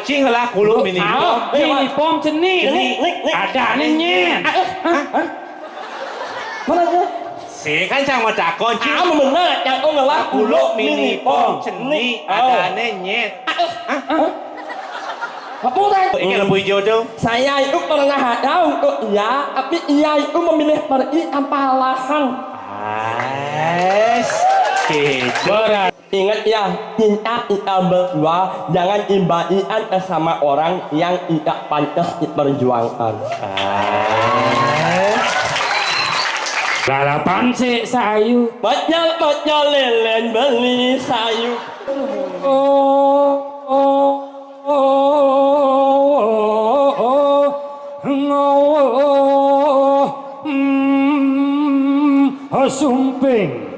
kucing lah kulo mini pom. Mini pom jenis. Ada nih. Mana tuh? Si kan cang mau cakon cing. Bener, yang kau ngelak Kulo mini pom jenis ada nyet. Apa tadi? Ini lembu hijau tuh. Saya itu menengah tahu kok ya, tapi ia itu memilih pergi tanpa alasan. Gitu. Ingat ya, kita berdua jangan imbaian sama orang yang tidak pantas diperjuangkan. Balapan sih sayu. Bocil lelen beli sayu. Sumping.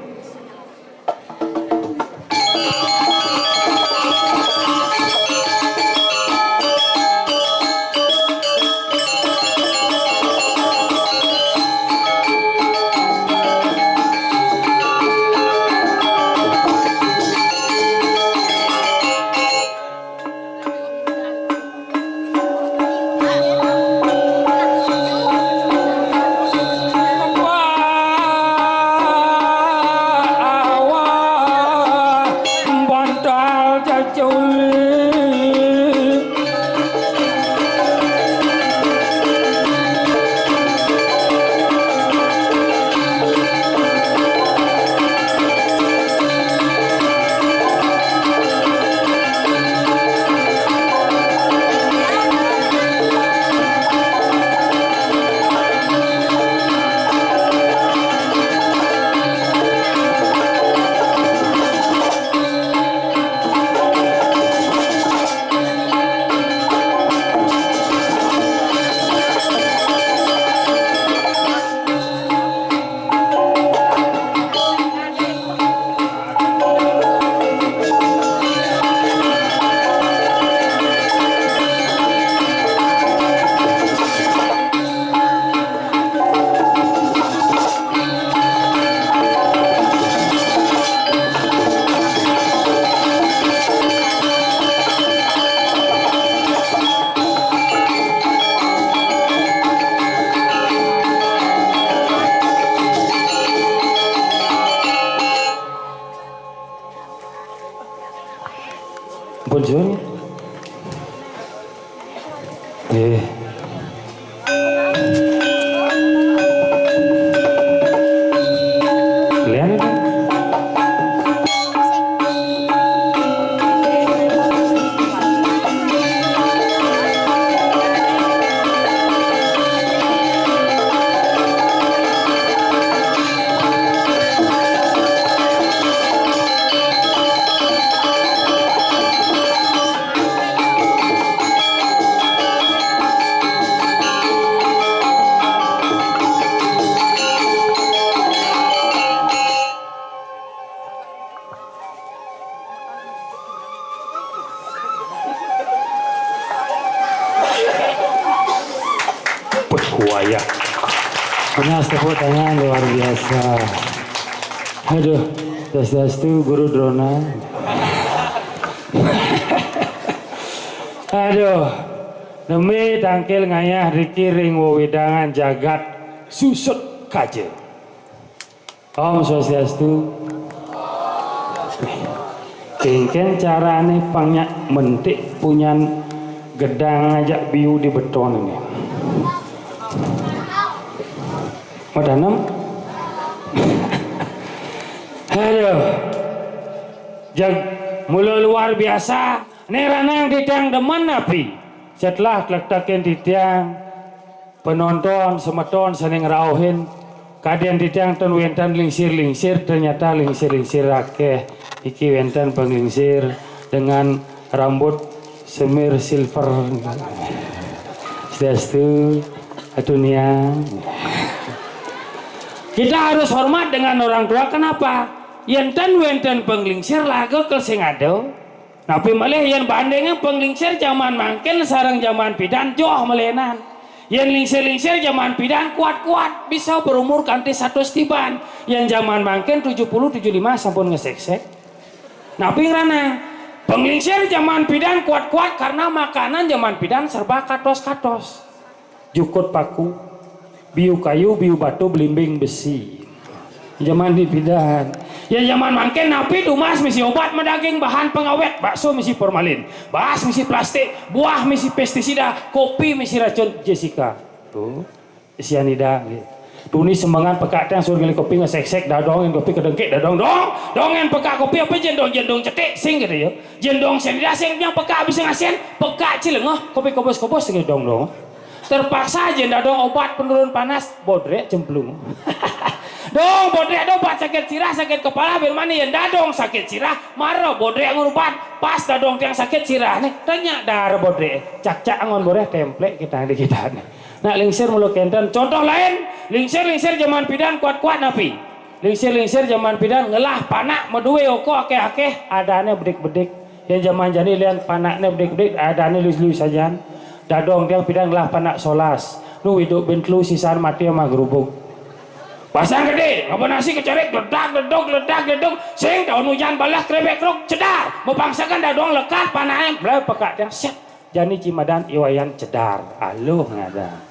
Bojone. Lihat itu. Buaya. Punya tepuk tangan luar biasa. Aduh, das-dastu Guru Drona. Aduh, demi tangkil ngayah dikiring wewidangan jagat susut kaje. Om Swastiastu. Kengken carane pangnya mentik punyan gedang ngajak biu di beton ini. Mau tanam? Aduh, mula luar biasa. Neranang didang demen api. Setelah kelektakin didang, penonton semeton seneng rauhin. Kadian didang ton wentan lingsir-lingsir, ternyata lingsir-lingsir akeh. Iki wentan penglingsir dengan rambut semir silver. Swastiastu, dunia. Kita harus hormat dengan orang tua. Kenapa? Yen wenten penglingsir lagu ke sing ado. Tapi malah yen bandingnya penglingsir zaman mangken sarang zaman pidan joh melenan. Yen lingsir-lingsir zaman pidan kuat-kuat bisa berumur kanti 100 tiban. Yen zaman mangken 70-75 sampun ngeseksek. Tapi rana Penglingsir zaman pidan kuat-kuat karena makanan zaman pidan serba katos-katos. Jukut paku, biu kayu, biu batu, belimbing besi. Zaman di pidan. Ya zaman mangken napi dumas misi obat medaging bahan pengawet, bakso misi formalin, bahas misi plastik, buah misi pestisida, kopi misi racun Jessica. Tuh, sianida. Tuni sembangan pekak tang suruh ngali kopi ngesek-sek dadong kopi kedengkek dadong dongen pekak kopi apa jendong cetek sing gitu ya. Jendong sianida sing yang pekak bisa ngasen, pekak cilengah kopi kobos-kobos sing dong. Terpaksa jendadong obat penurun panas, bodrek cemplung. Dong bodrek obat sakit sirah, sakit kepala bil mana yang dadong sakit sirah, marah bodrek ngurubat pas dadong yang sakit sirah nih, tanya darah bodrek, cak-cak angon bodrek template kita di kita nih. Nah lingsir mulu kenten, contoh lain, lingsir zaman pidan kuat-kuat napi, lingsir zaman pidan ngelah panak medue oko akeh-akeh, adanya bedik-bedik, yang zaman jani lian panaknya bedik-bedik, adanya luis-luis saja, dadong yang pidan ngelah panak solas, nu hidup bentlu sisaan mati sama gerubuk. Pasang gede, ngapa nasi kecorek, ledak, sing daun hujan balas krebek kruk, cedar, mepangsakan dadong lekat panahnya, mulai pekak yang set, jani cimadan iwayan cedar, aluh ngada.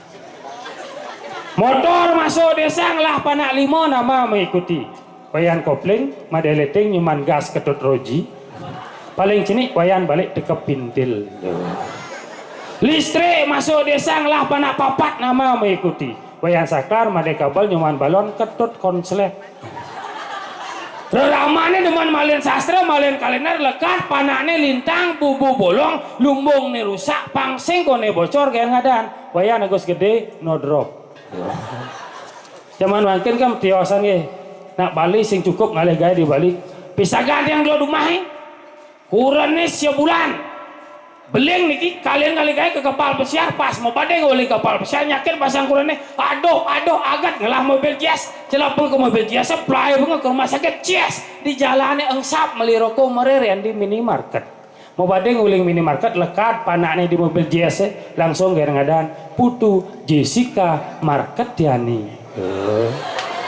Motor masuk desa ngelah panak limo nama mengikuti, wayan kopling, madeleting nyuman gas ketut roji, paling cinik wayan balik dekep pintil. Listrik masuk desa ngelah panak papat nama mengikuti. Wayan saklar made kabel nyuman balon ketut konslet. Reramane deman malin sastra malin kalender lekat panakne lintang bubu bolong lumbung ne rusak pangsing kone bocor kayak ngadan. Wayan agus gede no drop. Zaman mungkin kan tiosan ge. Nak balik sing cukup ngalih gaya di balik. Pisagan yang dua rumah kurangnya sebulan. Beling niki kalian kali gaya ke kapal pesiar pas mau badeng oleh kapal pesiar nyakin pasang kurangnya aduh agat ngelah mobil jazz celapul ke mobil jazz play bunga ke rumah sakit jazz di jalannya engsap meli rokok mererian di minimarket mau badeng uling minimarket lekat panaknya di mobil jazz langsung gaya ngadan putu Jessica market yani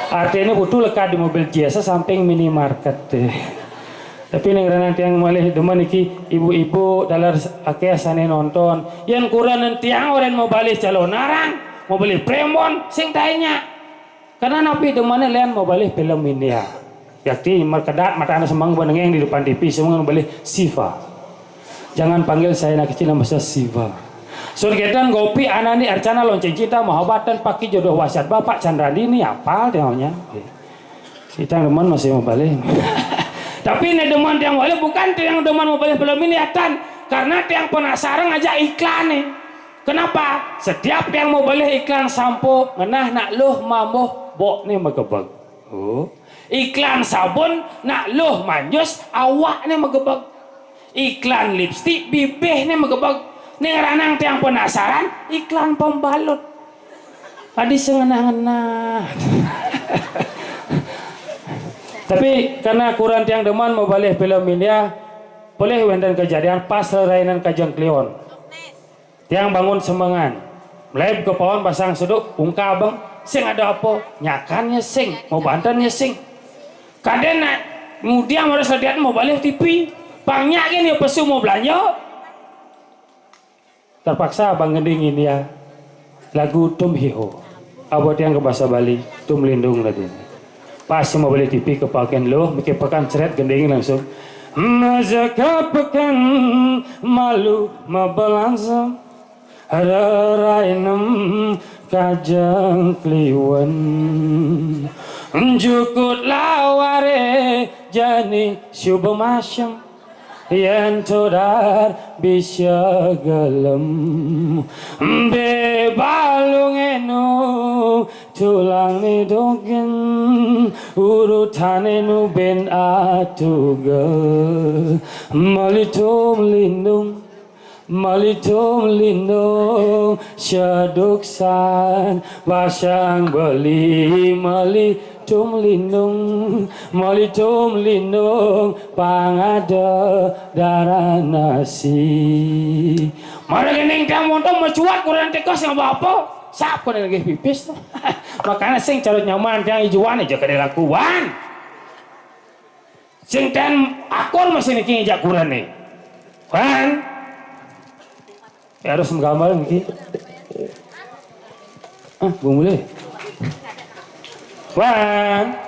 artinya putu lekat di mobil jazz samping minimarket tapi nih nanti yang malih demen iki ibu-ibu dalar akeh sane nonton yang kurang nanti yang orang mau balik calon narang mau beli premon sing tanya karena napi demen lian mau balik film India yakti merkedat mata anak semang benengeng di depan TV semua balik Siva jangan panggil saya anak kecil nama saya Siva surgetan kopi anani arcana lonceng cinta mahabatan paki jodoh wasiat bapak Chandradi ini apal tehnya kita demen masih mau balik tapi ini deman yang boleh bukan yang deman mau beli film ini atan karena yang penasaran aja iklan nih. Kenapa? Setiap yang mau beli iklan sampo ngenah nak luh mamuh bok nih megebeg. Oh. Iklan sabun nak luh manjus awak nih megebeg. Iklan lipstik bibih nih megebeg. Nih ranang yang penasaran iklan pembalut. Tadi sengenah-ngenah. Tapi karena kurang tiang deman mau balik film India boleh wenden kejadian pas lerainan kajang klion tiang bangun sembangan mulai ke pohon pasang seduk ungkap bang sing ada apa nyakannya sing mau bantannya sing kadang nak kemudian harus lihat mau balik TV banyak ini pesu mau belanja terpaksa bang gending India lagu Tum Hiho abot yang ke bahasa Bali Tum Lindung tadi pas mau beli TV ke paken lo mikir pekan ceret gendengin langsung mazaka pekan malu mabalangsam rainem kajang kliwan jukut laware jani syuba masyam yen todar bisa gelem be balung enu tulang ni dogen urutane nu ben atuga malitum lindung syaduksan basang beli malitum lindung pangada darah nasi mana gening kamu tuh mencuat kurang tekos yang apa sap kau lagi pipis makanya sing carut nyaman yang ijuan aja kada lakuan sing ten akor masih niki ngejak kurang nih Wan. Harus menggambar iki. Bung boleh. Wan.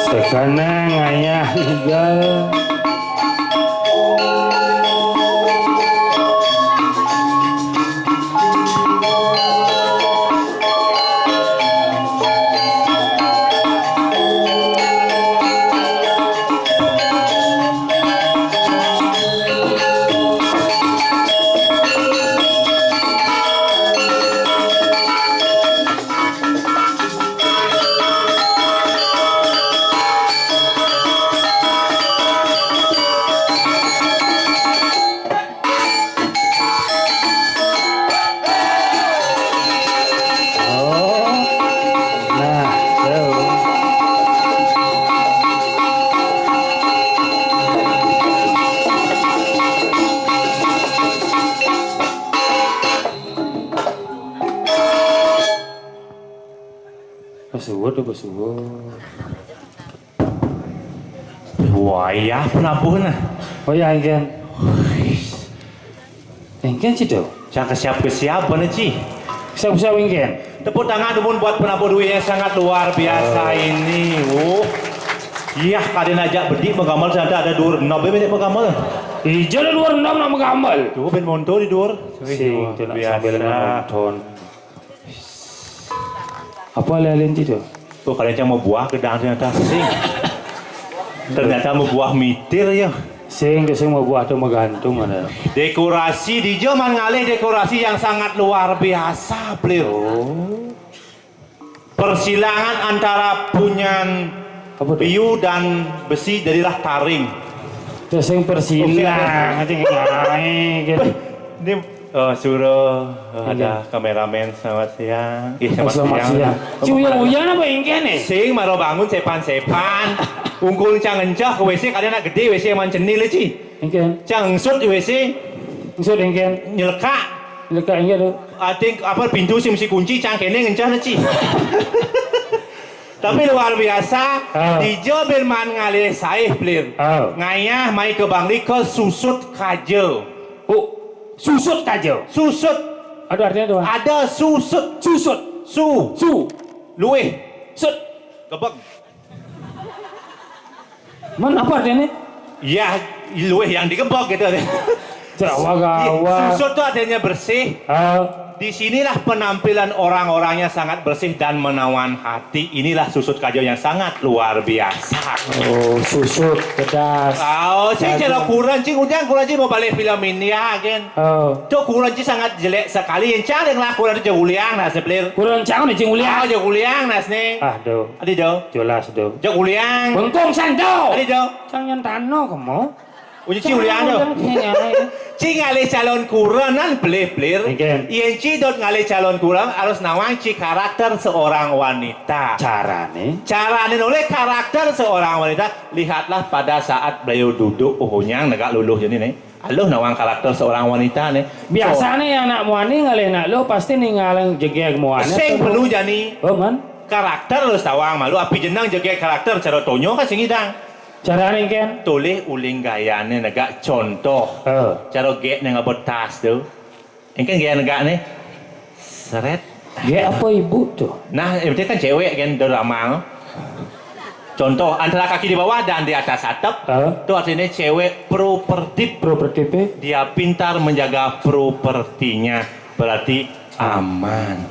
Sekarang ayah tinggal. Basuh. Wah ya penabuh nah. Oh ya engken. Engken sih tuh. Jangan kesiap mana Ci. Siap engken. Tepuk tangan dulu buat penabuh duit yang sangat luar biasa ini. Iya kalian ajak bedik menggambar ternyata ada dur. Nabe bedik menggambar. Ijo ada 26 nak menggambar. Tuh ben monto di dur. Sing tu nak sambil nonton. Apa lelin itu? Tuh kalian yang mau buah gedang ternyata sing. Ternyata mau buah mitir ya. Sing mau buah tu menggantung ada. Dekorasi di zaman ngalih dekorasi yang sangat luar biasa, Plir. Persilangan antara punyan piu dan besi jadilah taring. Tu sing persilang, nanti gitu. Ini suruh ada kameramen selamat siang. Selamat siang. Cuyan apa ingin nih? Sing maro bangun sepan. Ungkul cang encah ke WC kalian nak gede WC yang cenil ci. Ingin. Cang engsut di WC. Engsut ingin. Nyeleka ingin tu. Ating apa pintu sih mesti kunci cang kene encah ci. Tapi luar biasa di Jobel man ngalih saih Plir. Ngayah mai ke Bangli ke susut kaje. Susut kaje. Susut. Ada artinya tu? Ada susut. Su. Luih. Sut. Gebek. Mana apa artinya? Ya, luih yang digebek gitu. Gawat. Susut itu adanya bersih. Disinilah penampilan orang-orangnya sangat bersih dan menawan hati. Inilah susut kajo yang sangat luar biasa. Susut pedas. Saya kalau kurang cing mau balik film ini ya kan. Tuh kurang cing sangat jelek sekali. Yang cang lah kurang jauh uliang nas Plir. Kurang cang nih cing uliang. Jauh uliang nas nih. Do. Adi do. Jelas do. Jauh uliang. Bengkong sando. Adi do. Cang yang tano kamu. Uji cing uliang do. Cing ngalih calon kuranan Plir. Yang cing dot ngalih calon kurang harus nawang cing karakter seorang wanita. Carane oleh karakter seorang wanita. Lihatlah pada saat beliau duduk uhunyang negak luluh jadi nih. Aluh nawang karakter seorang wanita nih. Biasanya yang nak muani ngalih nak lo pasti ninggalin jegek muani. Sing perlu jani. Man. Karakter lo tawang malu api jenang jegek karakter cara tonyo kan sing hidang. Carane kan? Toleh uling gayane negak contoh. Cara gek nang tas tu. Engkan gaya negak nih. Seret. Gek apa ibu tuh? Nah, itu kan cewek kan drama. Contoh antara kaki di bawah dan di atas atap. Itu artinya cewek propertif. Dia pintar menjaga propertinya. Berarti aman.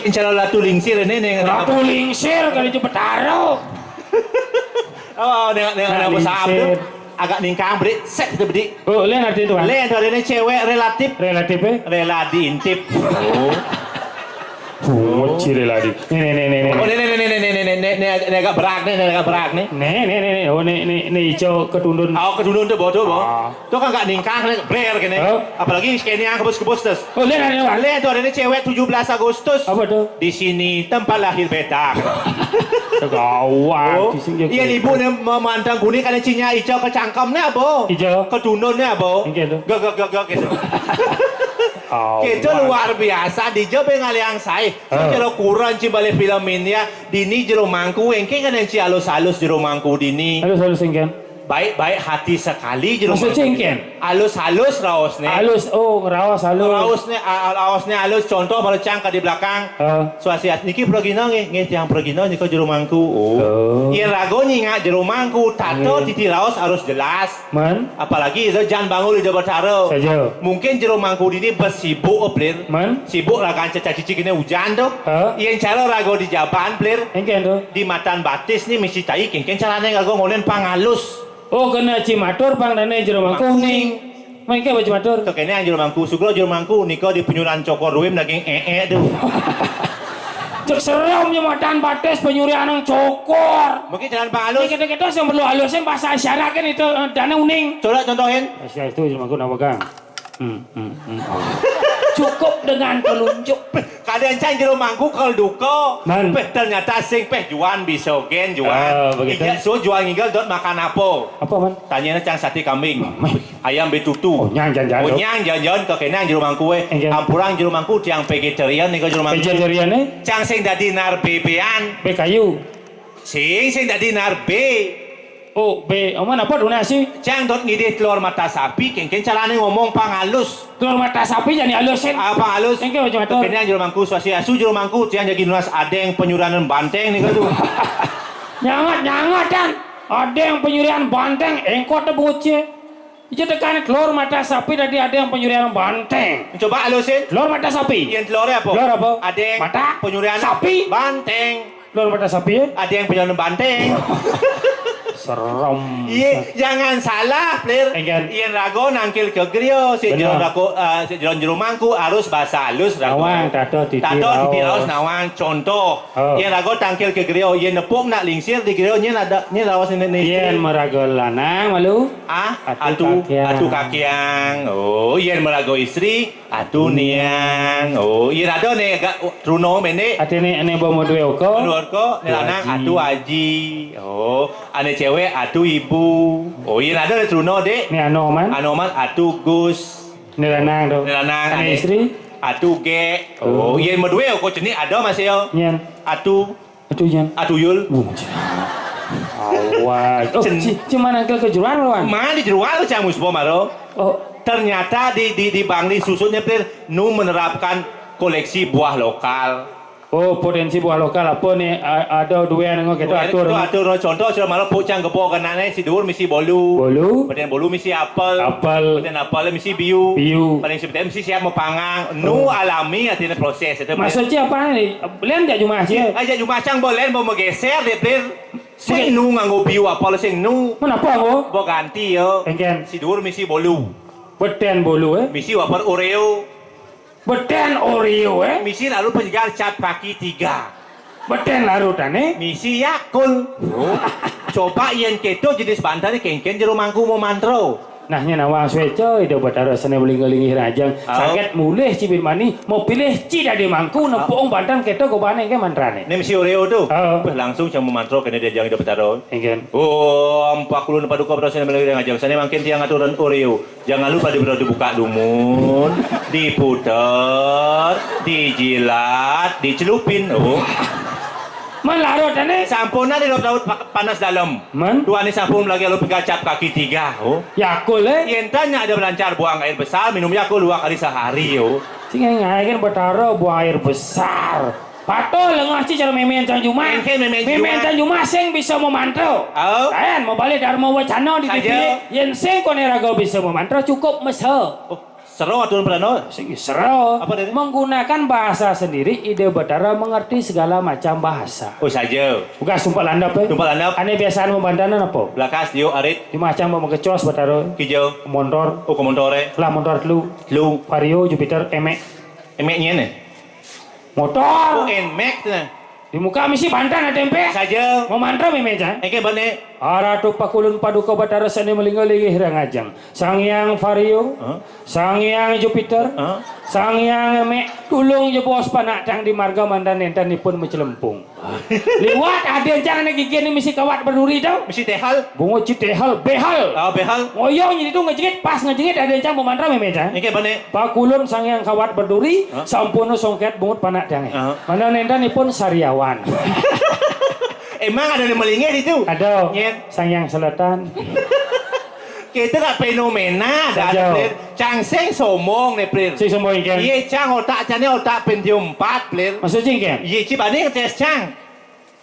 Insya Allah latu lingsir ini. Latu lingsir kali cepet taruh. Dengan besar tu agak ningkang beri set tu beri. Lain arti tu kan? Lain tu artinya cewek relatif. Relatif Rela diintip. Cile lagi. Nih. Oh, ini agak berak nih. Nih. Oh, nih hijau ketundun. Oh, kedulun tuh bodoh, Bo. Ah. Tuh kan gak ningkah nih, bler gini. Oh. Apalagi skena yang kebus-kebus terus. Oh, lihat. Lihat tuh ada ini cewek 17 Agustus. Apa tuh? Di sini tempat lahir beta. Gawat. Oh, iya ibu nih memandang kuning karena cinya hijau ke cangkemnya, Bo. Hijau. Kedununnya, Bo. Gitu. Gak gitu. Oh, Itu luar biasa di job yang yang saya. So jero kurang ci balik film ini ya. Dini jero mangku engke kan yang ci halus-halus jero mangku dini. Halus singken. Baik hati sekali jero Maksud mangku. cengken? Halus raosne. Halus. Oh, rawas halus. Raosne halus. Contoh melecang ke di belakang. Suasi niki progino nge yang progino niko jero mangku. Oh. Iya rago nyinga jero mangku. Tato titi raos harus jelas. Man. Apalagi itu jangan bangun di debat taro. Saja. Mungkin jero mangku ini bersibuk oplir. Man. Sibuk lah kan caca cicik ini hujan tuh. Yang cara rago di Japan plir. Engken tuh. Di matan batis nih misi tai kengken caranya rago ngolen pangalus. Oh, kena cimatur pang dane jero mangku ning. Main ke baju matur. Tuh kene yang jero mangku sugro jero mangku niko di penyuran cokor ruim daging tuh. Cek serem nya matan batis penyurian yang cokor. Mungkin jalan pangalus. Kita yang perlu halusin bahasa isyarat kan itu dana uning. Coba contohin. Asyik itu jero mangku nama Kang. Cukup dengan pelunjuk. Kadang can jero mangku kalau duko. Man. Ternyata sing juan bisa gen juan. Begitu. Iya so juan ngigel dot makan apa? Apa man? Tanyanya can sate kambing. Ayam betutu. Oh, nyang jangan. Oh nyang jangan ke kenang jero mangku we. Enggak. Ampurang jero mangku tiang vegetarian nih jero mangku. Vegetarian eh? Cang sing dadi narbebean. Be kayu. Sing dadi narbe. Oh, be, oman apa donasi? Cang dot ngide telur mata sapi kengken carane ngomong pangalus. Telur mata sapi jadi halusin. Apa halus? Engke macam itu. Kenang jero mangku suasi asu jero mangku tiang jadi nunas adeng penyuranan banteng nih tuh. Nyangat dan ada yang penyurian banteng engkau te bocah. Ije tekan telur mata sapi tadi ada yang penyurian banteng. Coba halusin. Telur mata sapi. Yang telurnya apa? Telur apa? Adeng. Mata. Penyurian Sapi. Banteng. Telur mata sapi ya? Ada yang penyuranan banteng. Serem. Iya, jangan salah, Plir. Enggan. Iyan rago nangkil ke griyo, si Benar. jeron mangku harus bahasa halus rago. Nawang, tato, titi, raos nawang, contoh. Oh. Iyan rago tangkil ke griyo, iyan nepuk nak lingsir di griyo, iyan ada, iyan raos ini. Iyan merago lanang malu. Atu kakiang. Oh, iyan merago istri, atu niang. Oh, iyan ada nih agak truno mene. Ati ini bawa dua oko. Keluar kok, nih lanang atu aji. Oh, ane cewek atu ibu. Oh iya ada Truno dek. Ini Anoman. Anoman atu Gus. Ini lanang tuh. Ini lanang. Ini istri. Atu Ge. Oh iya medue kok ceni ada masih yo. Nyen. Atu. Atu Nyen. Atu Yul. Awal. Oh, cuman angkel kejuruan lawan. Mana di jeruan cang musbo maro. Oh, Ternyata di Bangli susutnya Plir nu menerapkan koleksi buah lokal. oh potensi buah lokal apa nih? Ada dua yang ngok itu atur. Itu atur contoh sudah malah pucang gebo kenane si dur misi bolu. Bolu. Kemudian bolu misi apel. Apel. Kemudian apel misi biu. Biu. Paling sebetulnya misi siap mau pangang. Nu alami artinya proses itu. Maksudnya apa nih? Belian tak cuma sih? Aja cuma cang boleh mau menggeser deh Plir. Sing nu nganggo biu apel sing nu. Kenapa kok? Bo ganti yo. Engken. Si dur misi bolu. Beten bolu eh? Misi waper Oreo. Beten Oreo eh? Misi lalu penjagaan cat kaki 3. Beten larutan eh? Misi Yakul. Coba yang keto jenis bantal kengken jero mangku mau mantro. Nah, nya nawang sueco ide batara sene beling-beling rajang. Sakit mulih cibin mani mau pilih cida di mangku nepung bantan keto go bane ke mantrane. Ini misi Oreo tuh. Oh. Langsung cang mau mantro kena dia jangan dapat taro. Engken. Oh, 40 pada duka berasa yang ngajak. Sana makin tiang aturan Oreo. Jangan lupa dibuka dumun, diputer, dijilat, dicelupin. Oh. Man larut ane? Sampurna di laut panas dalam. Man? Dua ni sampun lagi lalu pegang cap kaki 3. Oh. Yakul eh? Yang tanya ada melancar buang air besar, minum Yakul 2 kali sehari. Oh. Sing ngayakin batara buang air besar. Patol lengah ci cara memen Tanjuma. Memen Tanjuma sing bisa memantau. Oh. Kan mau balik Dharma Wacana di TV. Yen sing kone raga bisa memantau cukup meshe. Oh, seru aturan perano. Sing seru. Apa dari? Menggunakan bahasa sendiri ide batara mengerti segala macam bahasa. Oh saja. Bukan sumpah landap eh. Sumpah landap. Ane biasaan membandanan apa? Belakas dio arit Di macam mau kecos batara. hijau. Montor. Oh komentore. Lah montor telu. Lu Vario Jupiter emek. emeknya nih. Motor. Nmax na. Di muka misi bantan ada tempe. Saja. Mau mantra memeja. Eke bane. Aratu pakulun paduka batara sani melingali hirangajang. Sangyang Vario, Sangyang Jupiter, Sangyang me tulung je bos panatang di marga mandan entanipun mecelempung. Liwat ada jangan gigi ni misi kawat berduri tau. Misi tehal. Bungo citehal behal. Behal. Ngoyong jadi tu ngejigit pas ngejigit ada jang memantra memeja. Eke bane. Pakulun sangyang kawat berduri, sampono songket bungut panatang. Mandan entanipun sariawan. Emang ada yang melingit itu? Ada. Nyet. Sangyang Selatan. Kita tak fenomena Saja. dah. Cangseng somong nih plir. Si semua ikan. Iya cang otak cangnya otak Pentium 4 plir. Maksudnya ikan? Iya cibane ngetes cang.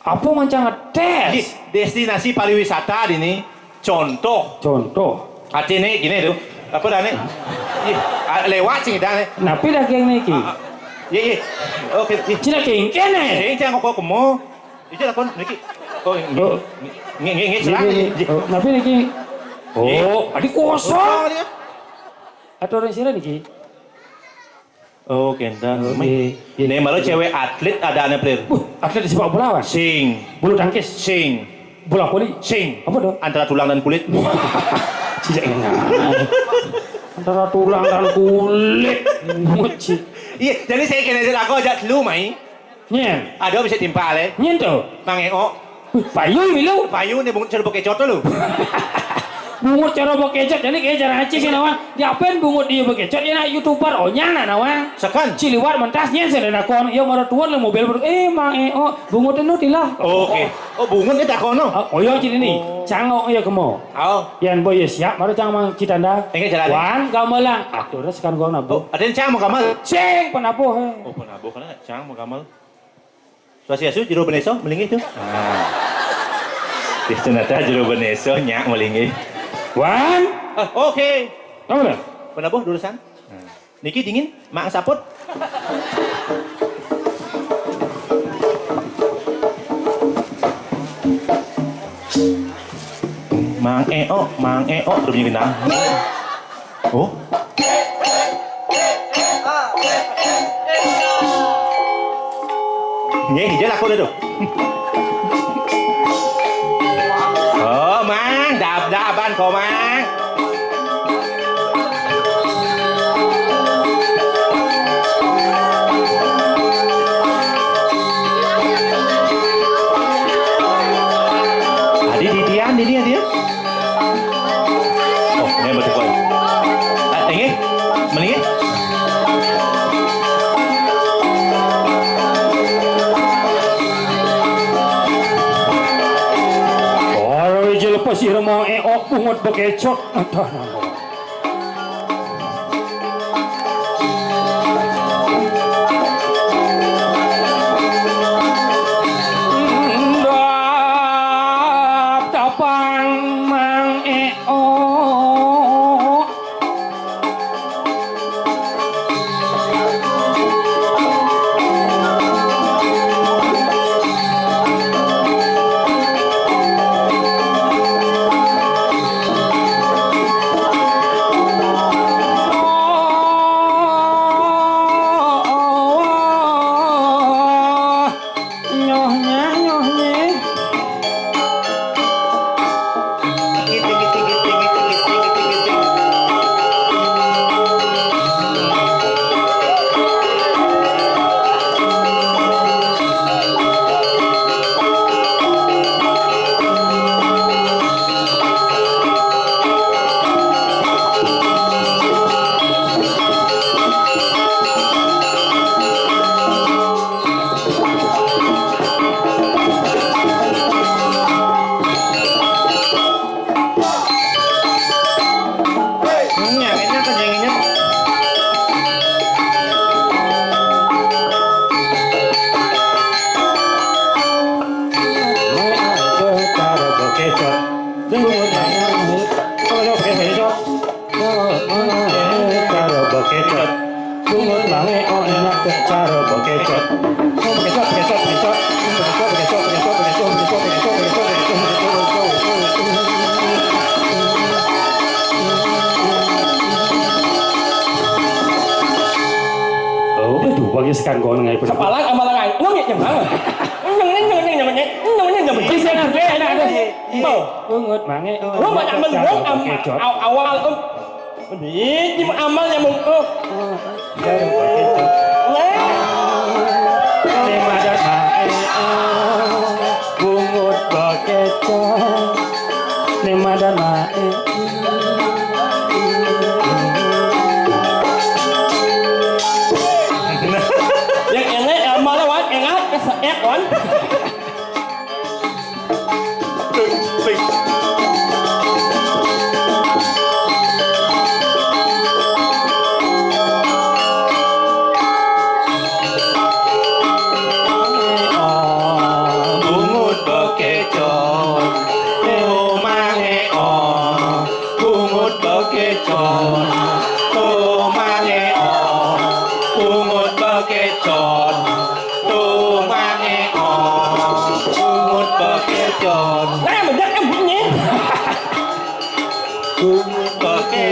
Apa macam ngetes? Destinasi pariwisata ini contoh. Contoh. Hati nih gini tuh. Apa dah nih? Lewat sih dah nih. Napi dah keng ni ki. Iya. Oke. Cina keng ken eh. Cang kok kemo. Itu lah kon niki. Kok nge selang. Napi ni ki. Oh, adik kosong. dia. Atau orang sira ni ki. Oh, kenta. Iya. Nih malu cewek atlet ada ane plir. Atlet di sepak bola wan. Sing. Bulu tangkis. Sing. Bola voli. Sing. Apa dong? Antara tulang dan kulit. Sijak enggak. Antara tulang dan kulit. Muci. Iya, jadi saya kena aku ajak lu mai. Nyen. Ada bisa timpal eh. Nyen tu. Mangeo. Payu milu. Payu nih bungut ceru pakai coto lu. Bungut cara bekecot jadi kayak cara aci sih nawan. Diapain bungut dia bekecot? Ya nak YouTuber oh nyana nawan. Sekan. Ciliwar mentasnya saya nak kon. Ya marah tuan le mobil baru. Mang oh bungut itu tilah. Oke. Oh bungut ni tak kono. Oh yang cini ni. Cangok ya kemo. Oh. Yan boy ya siap. Marah cang mang citanda. Enggak jalan. Wan gamelang. Aduh dah sekarang gua nabu. Ada yang cang mau kamal. Ceng penapuh. Oh penabuh kan cang mau kamal. Suasi jero beneso melingi tu. Di sunata jero beneso nyak melingi. Wan. Oke. Apa dah? Penabuh durusan. Niki dingin, mak saput. Mang eo, terus bunyi gendang. Oh. Nghe hijau aku dah tu. Oh, mang, daban kau mang. Di dia. Oh, ini betul kau. Ini, mending. Lepas si remang bungut bekecot. Entah nama. Tapang mang kan gon ngai pun. Kepala amalan nungit yang mana? Bisa ngerti enak ada. Bungut mange. Lu banyak menurut awal di amal yang mengko. Bungut bakecot. Nema dan mae. Yang enak amal wan enak keseek wan. Nah, mendak kan bunyi. Bungut mange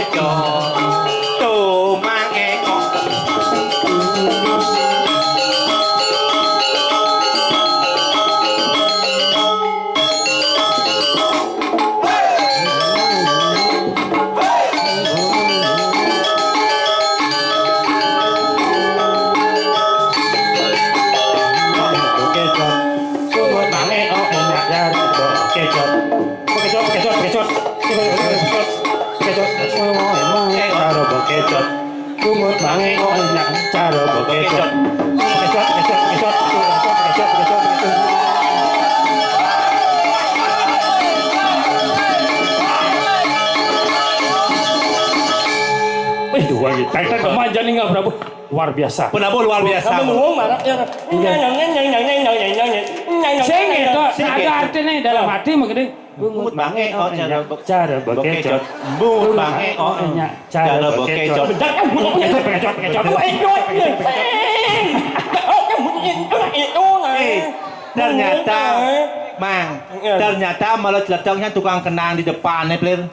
enak cara bakecot. Dua kita kemana nih nggak Prabu? Luar biasa. Penabuh luar biasa. Kamu ngomong marah ya. Sengit kok ada artinya dalam hati mungkin Bungut bange oh cara bakecot. Bungut bange oh enak cara bakecot. Bentar kan bungut Bakecot. Ternyata Mang, ternyata malah celetongnya tukang kenang di depan nih, Plir.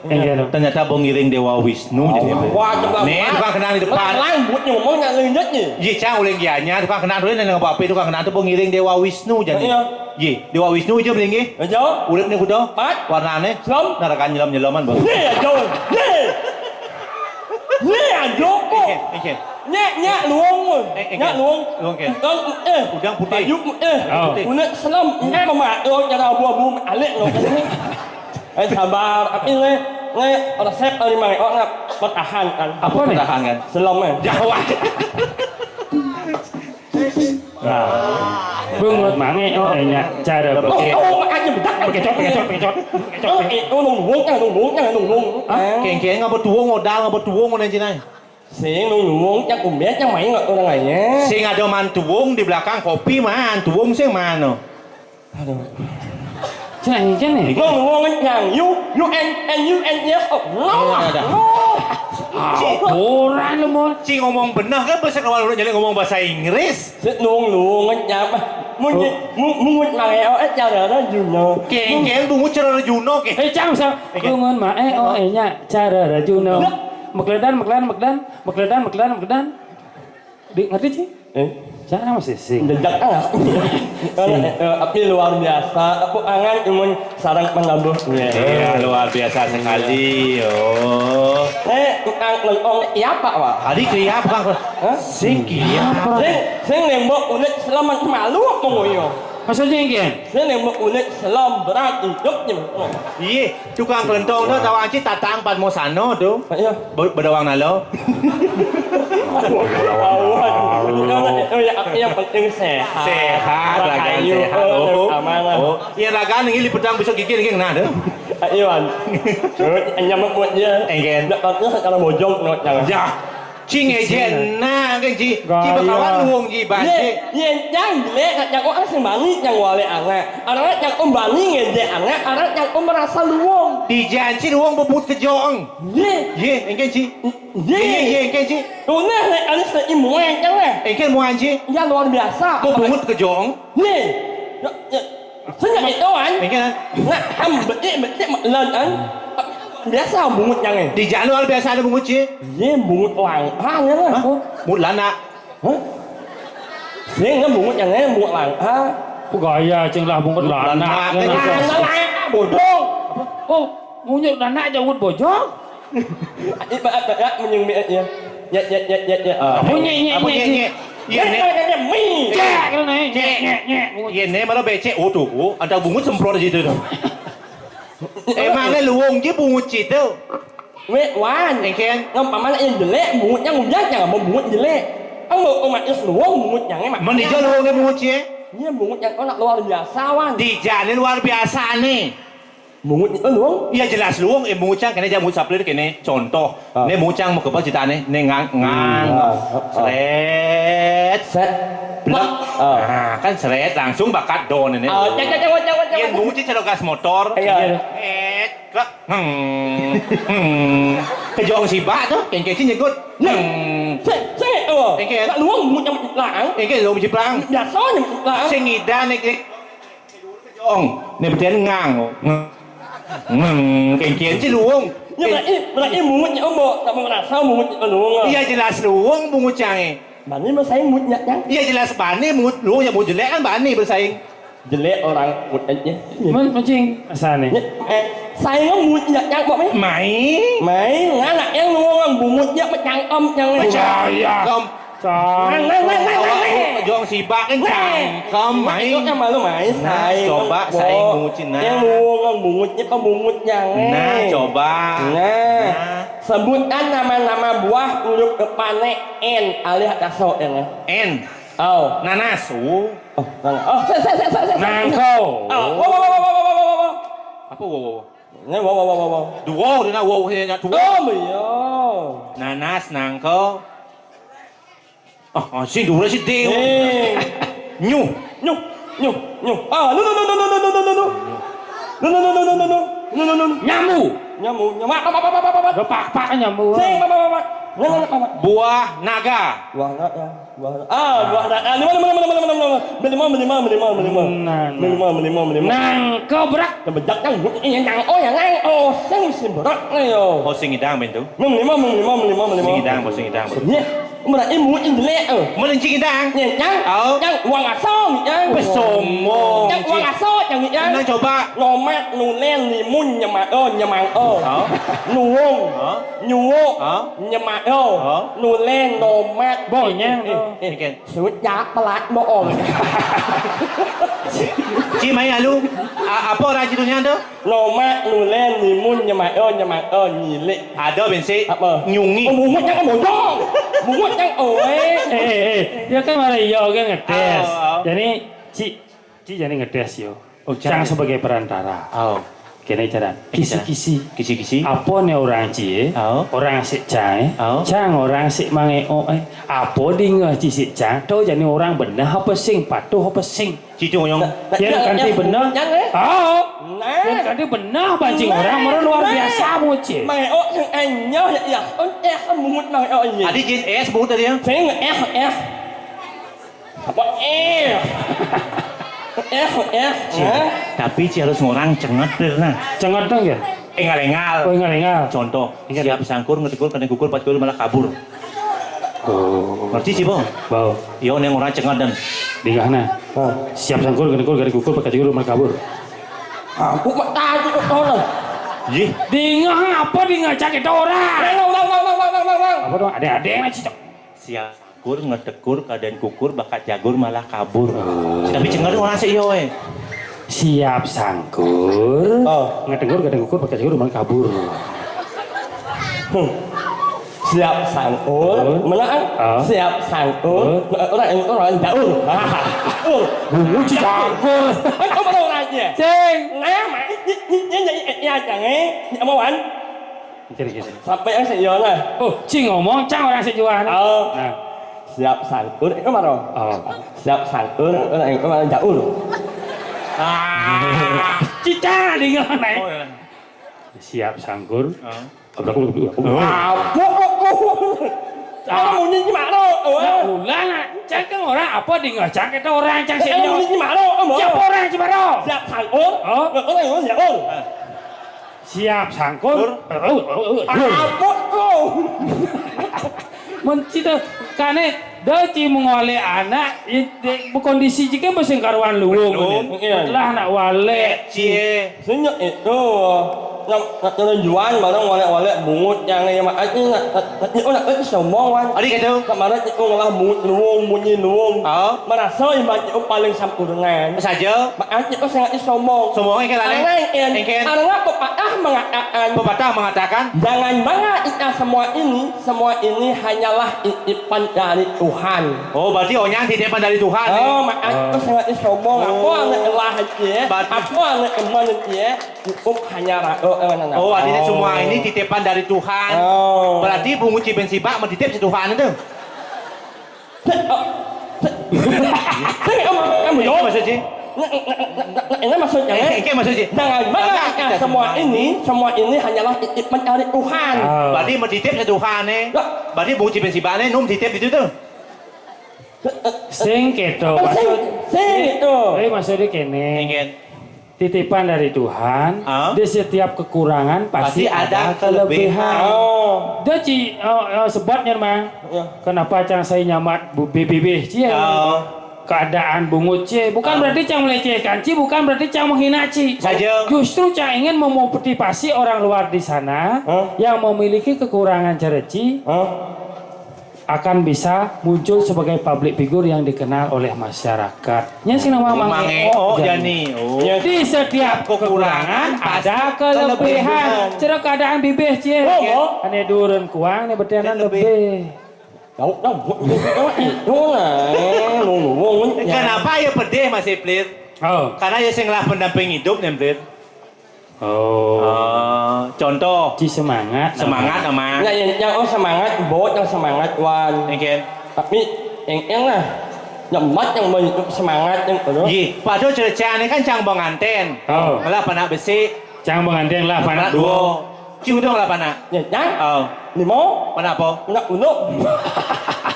Ternyata bong ngiring Dewa Wisnu jadi. Wah, nih tukang kenang di depan. Rambut ngomong nggak lihat nih. Iya, cang uling gianya tukang kenang dulu neng apa tukang kenang tuh bong ngiring Dewa Wisnu jadi. Iya, Dewa Wisnu aja belingi. Aja. Urip nih kudo. Pat. Warnane. Selam. Narakan nyelam-nyelaman bang. Nih aja. Nih aja kok. Nya luang Luang ke. Udang putih. Ayub Unek selam pemak cara buah-buah alik lo. Sabar, tapi resep dari mereka nak pertahankan. Apa nih? Pertahankan. Selam Jawa. Bungut mange oh enak cara bakecot. Keng-keng ngapa tuwong modal ngapa tuwong ngono jenai. Sing nunggu chắc cùng biết chắc mày ngợi orang lainnya. Sing ada man tuwong di belakang kopi man tuwong sing mana? Cina nih. Ngomong yang you and yes. Orang lu mau. Cing ngomong benar kan bahasa kawan lu jadi ngomong bahasa Inggris. Nunggu nyapa. Mungut mày ở ít ra đó Juno. Keng bungut cara Juno ke. Cang sao? Bungut mae oh enak cara Juno. Megledan. Ngerti sih? Cara masih sing. Dedak kan? Tapi luar biasa. Aku angan cuma sarang pengabuh. Iya luar biasa sekali. Oh. Tukang lengkong siapa wah? Adik kriap bang. Sing kriap. Sing nembok unik selamat malu mengoyo. Maksudnya yang Sing nembok unik selam berat hidupnya. Iya, tukang kelentong tuh tahu anci tatang pan mosano tuh. Iya. Bedawang nalo. Yang penting sehat. Sehat, lagan sehat. Oh, iya lagan ini lipetang besok gigi lagi kena tuh. Iwan, anh mau buat dia. Enggen. Nak kata kalau bojong nak jangan. Ya, cing ejen nah kan ci bakawan luang ci basi. Ye, yang jelek yang orang sembani yang wale anak. Anak yang bani ngejek anak, anak yang merasa luang. Di janji luang bebut kejong. Ye, enggen ci. Ye, enggen ci. Tuh nih, anak seimuang yang lah. Enggen mau anci. Ya luar biasa. Bebut kejong. Ye. Saya itu kan. Enggen. Nah, betik lên kan. Biasa bungut yang ini. Di jalan biasa ada bungut ci. Ye bungut orang. Ah, ya lah. Mut lana. Hah? Riêng nó muốn chẳng lẽ muốn là ha. Gaya jeung lah bungut lanak. Bojong. Oh, munyuk lanak jeung bojong. Ibarat menyeng mi ya. Ya. Bunyi Iya nih. Mi. Cek nih. Nyek. Iya nih malah becek. Waduh, ada bungut semprot di situ. Emangnya luwung chứ bungut situ. Mẹ quá Anh khen. Ngâm bà mana yang jelek, bungutnya ngujak jangan mau bungut jelek. Ông mak is luang bungut yang emak. Mana dia luwung ni bungut sih? Ini bungut yang kau nak luar biasa wan. Di jalan luar biasa nih. Bungut itu luang. Iya jelas luwung. Mucang kena jamu saplir kene. Contoh. Nih mucang mau ke pas cerita nih. Nih ngang. Seret. Set. Blok. Kan seret langsung bakat don ini. Jangan. Yang bungut itu kalau gas motor. Iya. Kok. Kejong si bak tuh. Yang kecil nyekut. Set. Nak luang bungut yang lang. Yang kecil luwung ciplang. Biasa yang lang. Sengidan nih. Kejong. Nih berarti ngang. Kengkian sih luwung. Ya berarti bungut yang tak mau rasa bungut itu luang. Iya jelas luwung bungut canggih. Bani bersaing bungut yang Iya jelas bani bungut luwung yang bungut jelek kan bani bersaing. jelek orang bungut aja. Mancing asane. Saing bungut yangบอกไหม Mày anak yang luang bungutnya macam yang Percaya. Không Dọn si bạc anh chàng Không mày Yang malu mày Saing Coba saing bungutin nah Yang luang bungutnya pembungut yang Nah coba Nah sebutkan nama-nama buah huruf depannya N alih kasok yang N Oh Nanas Nangkau. Apa wow Nghe wow Duo dia nak wow dia nak duo Oh mày Nanas nangko Sing dulu sih dew Nyu Nyamuk. Pak nyamuk. Buah naga Buah naga. Lima. Nangkau berak. Bejak yang sing berat yo. Oh sing idang bentu Lima. Sing idang Berarti mulut yang jelek Melencing idang Yang uang asal Besombong Yang uang asal yang Nang coba Nomat, nulen, limun, nyamang nuung, nyuwo, nyamang nulen, nomat Bonyang Sweet giác pelat bohong Ci mày à lu Apa orang judulnya tu Nomat, nulen, limun, nyamang nyilek Ada bensin Apa? Nyungi Bungut yang bojong Bungut yang dia kan malah yo kan ngetes. Jadi Ci jadi ngetes yo. Cang sebagai perantara. Kene cara kisi-kisi. Apa nih orang Ci? Orang si Cang. Cang orang si mangeo. Apa ding Ci si Cang? Tahu jadi orang benar apa sing patuh apa sing? Ci chung yang Dia ganti benar. Dia ganti benar bancing orang luar biasa mu Ci. Mangeo yang anyo ya bungut mangeo ini. Adi jin S bu tadi ya Saya nge F. Apa F? Tapi Ci harus ngorang cenget nah Cengat dong ya? Engal-engal Engal. Contoh siap sangkur ngetekur kena gugur pas gugur malah kabur Ngerti Ci bang? Bau. Yo neng orang cenget dan Dingahna. Siap sangkur gede gugur pakai gugur malah kabur. Aku mak tadi orang. Ji Dingah apa ngajak kita orang? Apa dong? Ada yang cicok. siap sangkur ngetekur keadaan kukur bakat jagur malah kabur tapi cenget orang sih yo Siap sangkur. Ngetegur gede gugur pakai gugur malah kabur. Siap sangkur, menang. Siap sangkur, orang jauh. Bungu cicangkur. Kamu tahu aja. Ceng. Nah, ini ya jangan, mau wan. Kiri. Sampai yang saya lah. Cing ngomong cang orang sejuan. Nah. Siap sangkur, itu mana? Siap sangkur, orang jauh. Cica dingah naik. Siap sangkur. Kamu mau nyanyi mana? Ulang, cang kan orang apa dingah cang kita orang cang sih. Kamu nyanyi mana? Siap orang cibaro. Siap sangkur, orang jauh. Siap sangkur. Apa tu? Mencita kane Doci mengoleh anak, kondisi jika mesin karuan luwung. Lah anak wale. Cie. Senyum itu nak jual barang wale bungut yang yang mak ini nak itu semua wan. Adi kata. Kemarin itu ngalah bungut luwung bunyi luwung. Oh. Merasa yang itu paling sampurna. Saja. Mak itu sangat sombong. Semua yang kelane. Engken. Anak pepatah mengatakan jangan bangga kita semua ini hanyalah titipan dari Tuhan. Oh, berarti orang titipan dari Tuhan. Oh, mak itu sangat sombong. Aku anak Allah dia. Aku anak eman dia. Cukup hanya oh, artinya semua ini titipan dari Tuhan. Oh. Berarti bungut ciben sibak mentitip si Tuhan itu. Kamu Ini maksudnya? ini maksudnya Ini maksudnya? jangan bangga semua ini hanyalah titipan dari Tuhan. Berarti mentitip si Tuhan nih. Berarti bungut ciben sibak nih num titip itu tuh. Sing keto. Sing itu. Maksudnya kene. Ingin. Titipan dari Tuhan, di setiap kekurangan pasti ada kelebihan. Jadi sebabnya mang, kenapa cang saya nyamat BBB cie? Keadaan bungut cie, bukan berarti cang melecehkan cie, bukan berarti cang menghina cie. Saja. Justru cang ingin memotivasi orang luar di sana yang memiliki kekurangan cereci. Akan bisa muncul sebagai public figure yang dikenal oleh masyarakat. Nya sih nama Mangeo Jani. Di setiap kekurangan ada kelebihan. Cara keadaan bibih cie. Ane durun kuang ne betenan lebih. Kenapa ya pedih masih Plit? Oh. Karena ya sing lah pendamping hidup nih Plit. Contoh. Ci semangat. Semangat sama. Yang semangat, bot yang semangat wan. Ingin. Tapi yang lah. Yang mat yang menunjuk semangat yang itu. Iya. Padahal cerita ini kan cang banganten. Malah panak besi. Cang banganten lah panak dua. Cium dong lah panak. Ya, Oh. Limo. Panak apa? Panak uluk.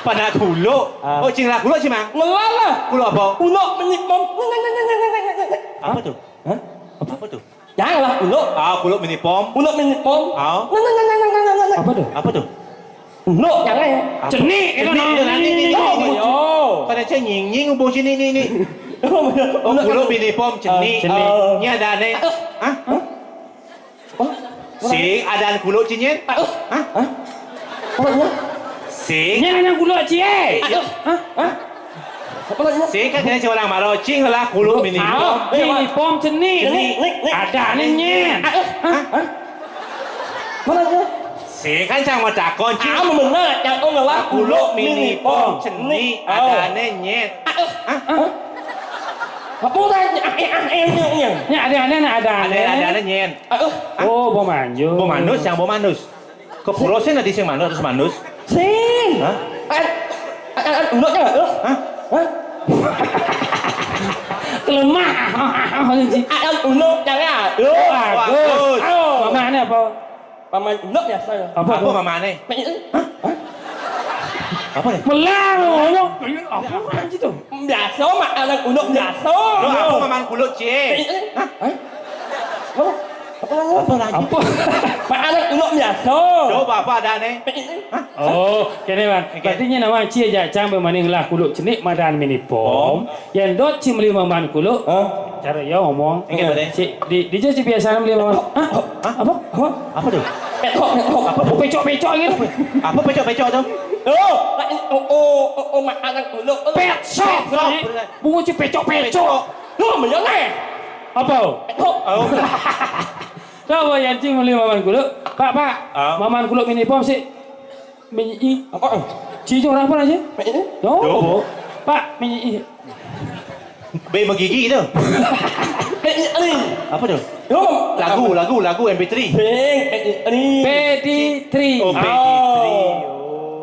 Panak kulo. Oh, cing lah kulo cimang. Ngelala. Kulo apa? Uluk menikmom. Apa tuh? Hah? Apa tuh? Janganlah uluk. Kulo mini pom. Uluk menikmom. Apa tuh? Apa tuh? Uluk jangan. Cenik itu ini. Pada ceng nying ubung sini ini. Kulo mini pom cenik. Ini ada ane. Hah? Si ada kulo cinyen? Hah? Si. Nya nang kulo cie. Hah? Si kan kena orang maro cing lah kulo mini pom. Mini pom cenik. Ada nyen. Si kan cang mau takon cing. Benar, yang lah Kulo mini pom cenik ada nyen. Apa tadi? Nya ada nyen. Oh, bomanjus. Bomanus yang bomanus. Ke pulau sih nanti sing manus terus manus. Sing. Hah? Uluknya enggak? Hah? Kelemah. Uluk jangan. Bagus. Mamane apa? Paman uluk biasa. Apa mamane? Apa nih? Melang ngomong. Apa anjir tuh? Biasa mak anak uluk biasa. Apa maman kulo cie? Apa lagi? Apa? Mak anak uluk biasa. Coba apa ada nih? Oh, kene bang. Berarti nya nama cie ja cang bemaning lah kuluk cenik madan mini pom. Yang dot ci meli maman kuluk. Cara ya ngomong. Ci di je biasa meli maman. Apa? Apa tuh? Apa pecok-pecok gitu? Apa pecok-pecok tuh? Mak anak uluk. Pecok. Bungu ci pecok-pecok. Lu menyanyi. Apa? Oh. Tahu yang cing meli maman kuluk. Pak, maman kuluk mini pom sih. Minyi. Apa? Cijo orang apa aja? Ini? Oh. Pak, minyi. B menggigi itu. Ini. Apa tuh? Lagu MP3. Ini. PD3. Oh, MP3.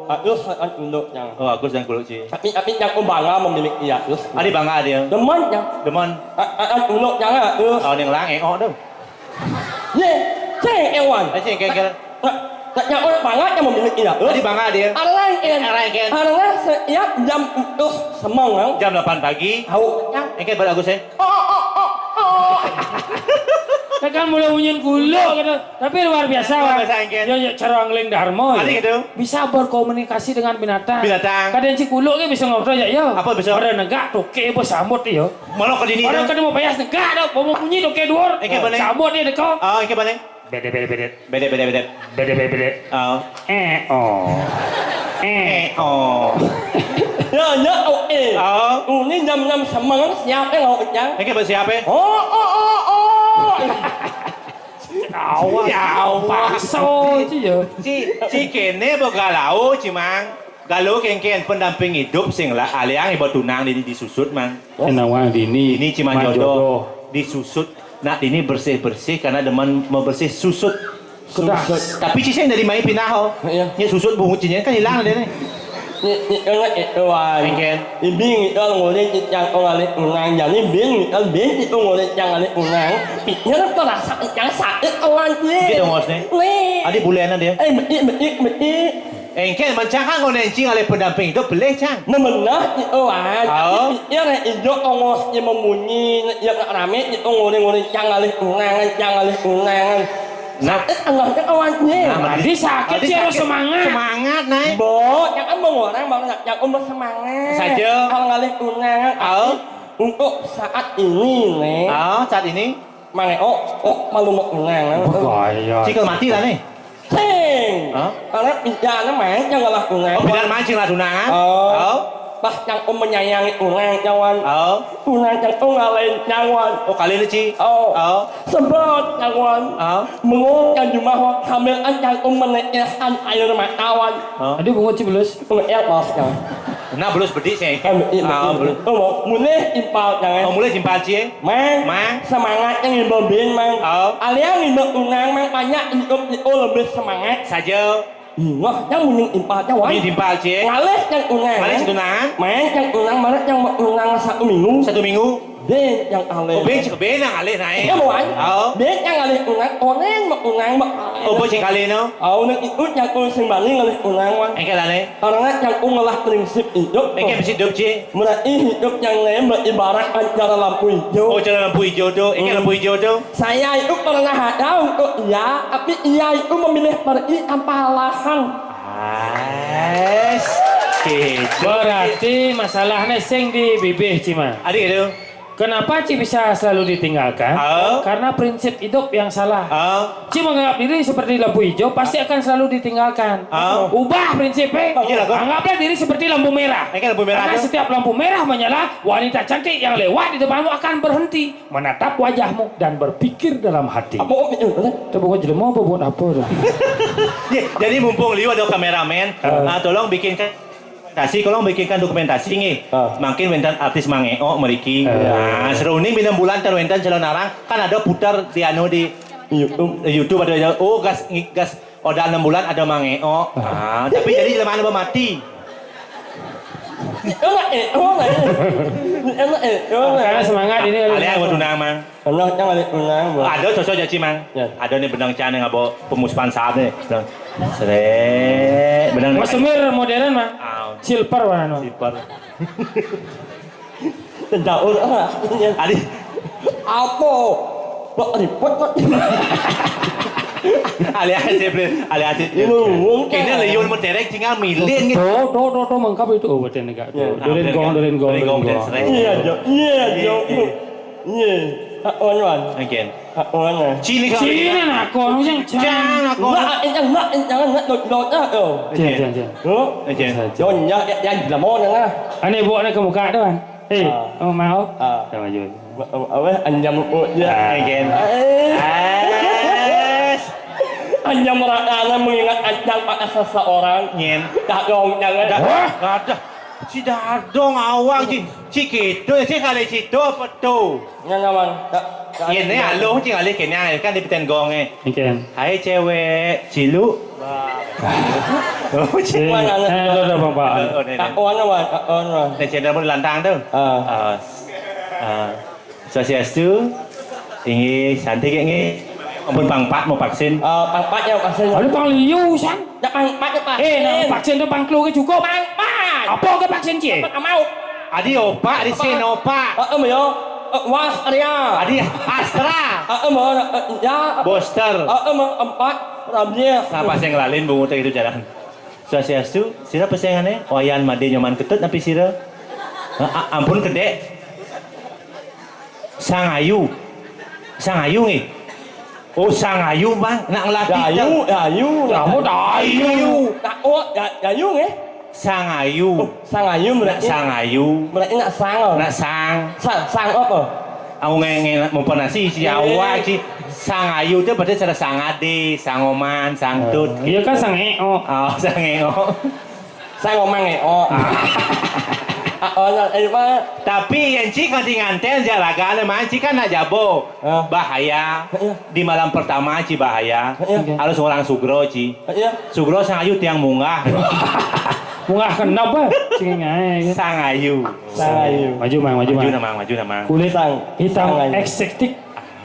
Agus uluk yang. Oh, Agus dan kulo cie. Tapi yang bangga memiliki Agus. Adi bangga dia. Demen yang. Demen. Uluk yang Agus. Oh, yang lang eo tuh. Ye, ceng ewan. Ceng kira-kira. Yang orang bangga yang memiliki Agus. Adi bangga dia. Arang setiap jam itu semangat. Jam 8 pagi. Tahu yang. Engke pada Agus ya. Tekan mulai unyin kulo gitu. Tapi luar biasa, Luar Bang. biasa, Engken. Yo Carangling Darmo. Ada gitu. Bisa berkomunikasi dengan binatang. Binatang. Kadang si kulo ge bisa ngobrol ya yo. Apa bisa? Ada negak toke apa sambut yo. Mana ke dini Orang tu? kan mau bayas negak dah, mau bunyi toke dhuwur. Engken boleh. Sambut dia deko. Oh, engke balik. Bede. Bede. Oh. Oh. Oh. Ya, oke. Oh. Ini jam-jam semangat siapa yang ngomong yang? Engke bersiapa? Oh. Awak. Ya Allah. Pakso je yo. Si kene begalau cimang. Galau kengken pendamping hidup sing lah aliang ibu tunang ini disusut mang. Kenawang dini. Ini cuma jodoh disusut. Nak ini bersih karena demen mau bersih susut. Sudah. Tapi sih dari main pindah ho. Iya. Nya susut bungut cinya kan hilang dia nih. Ini itu wah. Engken. Ibing itu ngoleh yang ngoleh unang jadi bing itu ngoleh yang ngoleh unang. Pikirnya terasa yang sakit awan gue. Gitu ngosnya. Weh. Adi bulenan dia. Betik. Engken mencangkan ngonencing oleh pendamping hidup boleh cang. Memenah itu wah. Oh. Pikirnya itu ngos yang membunyi yang rame itu ngoleh yang ngoleh unang. Sakit anaknya awan gue. Tadi sakit sih harus semangat. Semangat naik. Bo, yang orang yang bersemangat. Saja. Kalau ngalih unang. Oh. Untuk saat ini nih. Oh, saat ini Mang malu mau unang. Gaya. cikal mati lah nih. Sing. Oh. Karena pinjana mang yang ngalah unang. Oh, bidan mancing lah tunangan. Oh. Oh. Pas yang menyayangi unang nyawan. Oh. Unang yang ngalahin nyawan. Oh, kali ini Ci. Oh. Oh. Sebut nyawan. Oh. Mengut yang jumlah hamil yang menekeskan air matawan. Oh. Aduh bungut cibelus. Mengeyak bosnya. Nah, belum seperti sih. Oh, belum. mulai impal jangan. Oh, mulai jimpal Ci. Mang, Mang. semangatnya ngibobin mang. Oh. Aliang ngibok unang mang banyak hidup itu lebih semangat. Saja. Wah, yang mending impalnya wah. Ini jimpal Ci. Ngalih yang unang. Kali si tunangan. Mang yang unang mana yang unang 1 minggu. 1 minggu. Den yang alih. Oh, ben cik benang alih naik. Iya bukan? Oh. Den yang alih unang. Orang mau unang mau. Oh, bo cik kali no. Oh, nang itu yang sembali ngalih unang wah. Engke lah nih. Karena yang ngalah prinsip hidup. Engke mesti hidup Ci. Berarti hidup yang lain beribarat antara lampu hijau. Oh, cara lampu hijau tu. Engke lampu hijau tu. Saya itu pernah ada untuk iya, tapi iya itu memilih pergi tanpa alasan. Gitu. Berarti masalahnya sing di bibih Cima. Adik itu. Kenapa Ci bisa selalu ditinggalkan? Oh. Karena prinsip hidup yang salah. Oh. Ci menganggap diri seperti lampu hijau pasti akan selalu ditinggalkan. Oh. Ubah prinsipnya. Iya lah, kok. Anggaplah diri seperti lampu merah. Engke lampu merah Karena tu. setiap lampu merah menyala, wanita cantik yang lewat di depanmu akan berhenti, menatap wajahmu dan berpikir dalam hati. Apa itu? Itu bukan jelema apa buat apa dah? Ya, jadi mumpung Liu ada kameramen, tolong bikinkan bikinkan dokumentasi nih. Makin wentan artis mangeo meriki. Nah, seru nih bina bulan terwentan calon narang kan ada putar di anu di YouTube ada gas udah 6 bulan ada mangeo. Nah, tapi jadi jelema anu mati. Karena semangat ini. Aliang buat tunang mang. Ada sosok jadi mang. Ya. Ada nih benang cane ngabo pemuspan saat nih. Seret benang. Mas Semir modern mah. Silver warna. Sipar. Terdaur Adik. apa? Kok ribet kok? Alias kayaknya Leon menterek tinggal milin gitu. Do mengkap itu betul enggak. Dolen gong. Iya, Jo. Iya. Wan. Again. Wan. Cini kan. Cina nak kau yang Jangan aku. Jangan dot oh. Jangan. Again. John ya là món nữa. Aneh buat nak ke muka tu kan. Mau? À. Sama je. Anh nhầm Again. Anh nhầm ada mengingat ajang pada seseorang. Nyen. Tak dong jangan. Ada. Si Dardong awang si gitu si kali situ apa tuh? Nyaman. Ini alo cing alih kena kan di peten gong Ikan. Hai cewek cilu. Oh cing. Ada bapak. Tak on wan, tak on wan. Nih channel pun lantang tuh. Sosiastu tinggi cantik ini. Ampun pangpat mau vaksin. Pangpat yang vaksin. Ada pang liu san. Ya pangpat ya pak. Nak vaksin tu pang klu ke cukup. Pangpat. Apa ke vaksin cie? Pangpat mau. Adi opak, adi sen opak. Mày ơi. Was Arya. Adi Astra. Ya. Booster. Empat. Ramnya. Apa saya ngelalin bungu teh itu jalan. Swastiastu, sira pesengannya wayan made nyoman ketut tapi sira. Ampun gede. Sangayu. Sangayu nih. Oh Sangayu bang, nak ngelatih. Dayu. Kamu Dayu. Dayu nggih. Sangayu. Sangayu berarti. Sangayu. Berarti nak sang. Nak sang. Sang apa? Aku ngeng memponasi si Jawa si Sangayu itu berarti cara sangade, sangoman, sangtut. Iya kan sang eo. Oh, sangeo. Sang ngomong ngeo. Tapi yang cik nanti nganten jalagan emang cik kan nak jabo bahaya di malam pertama ci bahaya harus orang sugro ci sugro sangayu tiang munggah Munggah kenapa? Cengengai. sangayu Maju mang. maju nama Kulit hitam Sangayu. eksektik.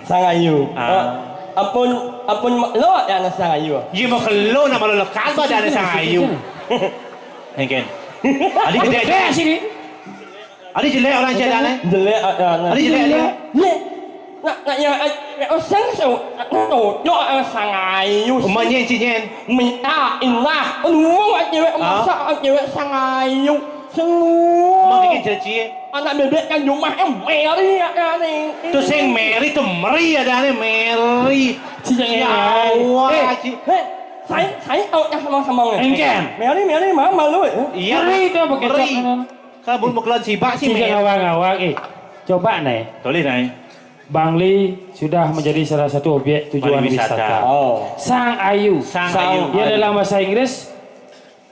Sangayu. Ampun lo ya na sangayu. Ji mau kelo nama lo lekas ada sangayu Hengen Adi gede aja sini. Adi jelek orang jadane Jelek Adi jelek dia Nak ya sang so yo sangayu. Umanyen cinyen Minta indah. Semua cewek masak cewek sangayu. Emang Semua. bikin janji Anak bebek kan rumah Mary ya nih. Terus yang Mary tuh Meri ada nih Mary Jawa. Saya tahu yang sama-sama Engken. Mary mama lu. iya Meri itu pakai Meri cok. kalau belum keluar sibak sih Sini Meri ngawang. Coba nih. tulis nih Bangli sudah menjadi salah satu objek tujuan Pariwisata. wisata. Oh. Sang Ayu. Sang Ayu. Ya dalam bahasa Inggris,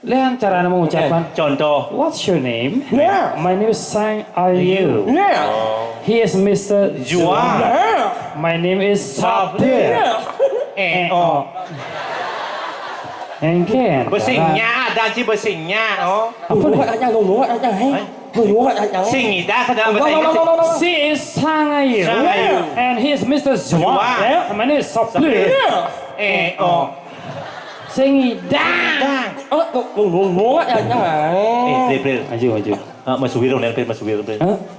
lihat cara mengucapkan. contoh What's your name? Yeah. My name is Sang Ayu. Yeah. He is Mr. Juan. Yeah. My name is Sabdir. Yeah. Oh Engken. besingnya ada sih besingnya oh Apa nih? sing ida ke dalam bahasa Inggris She is Sang Ayu. Sang Ayu. And he is Mr. Juan. Juan. My name is Sabdir. oh Singida. April Maju. masuwiran dan masuwiran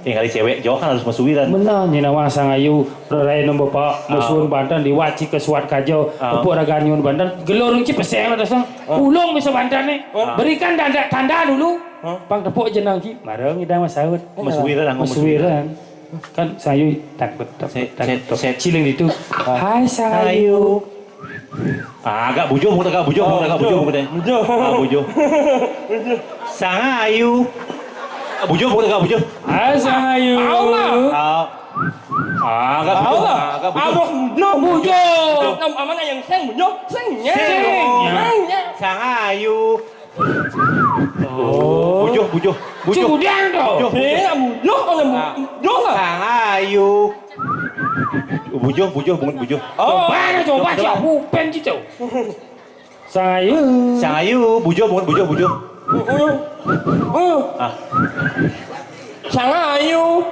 kali cewek jauh kan harus masuwiran Benar, nyina wang Sang Ayu rai nombor pak musuh Banten diwaci ke suat kajo pupuk raganyun Banten gelorong ci peseng ada sang ulung bisa Banten nih berikan tanda dulu pang tepuk jenang ci marang idang masaud masuwiran masuwiran kan Sang Ayu takut ciling itu hai Sang Ayu agak bujuh deh bujuh Sangayu bujuh hai Sang Ayu agak bujo. Mana yang sang bujo? Sangnya. Sangayu bujuh Cudang dong Bujo Sangayu bujuh coba siapa pen gitu Sang Ayu Sangayu bujuh Sangayu.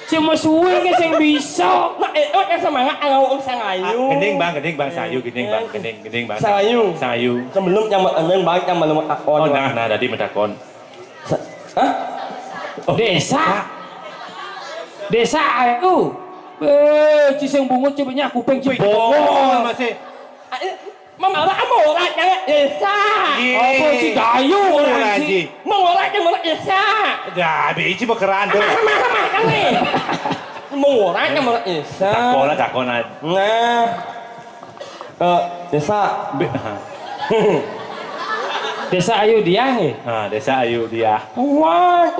cuma suwe ke sing bisa Nak yang semangat ngawang sangayu. gending bang Sangayu gending bang Sangayu Sebelum yang bang yang belum akon. oh nah tadi mentakon Hah? Desa Ayu ciseng bungut cibanya kuping oh masih Mama orang mau orang yang desa. apa ci dayu lagi Mau orang yang mau desa. dah biji bekeran tuh Sama kan nih. Mau orang yang mau desa. takon Nah. Desa. Desa Ayu dia Desa Ayu dia Wah.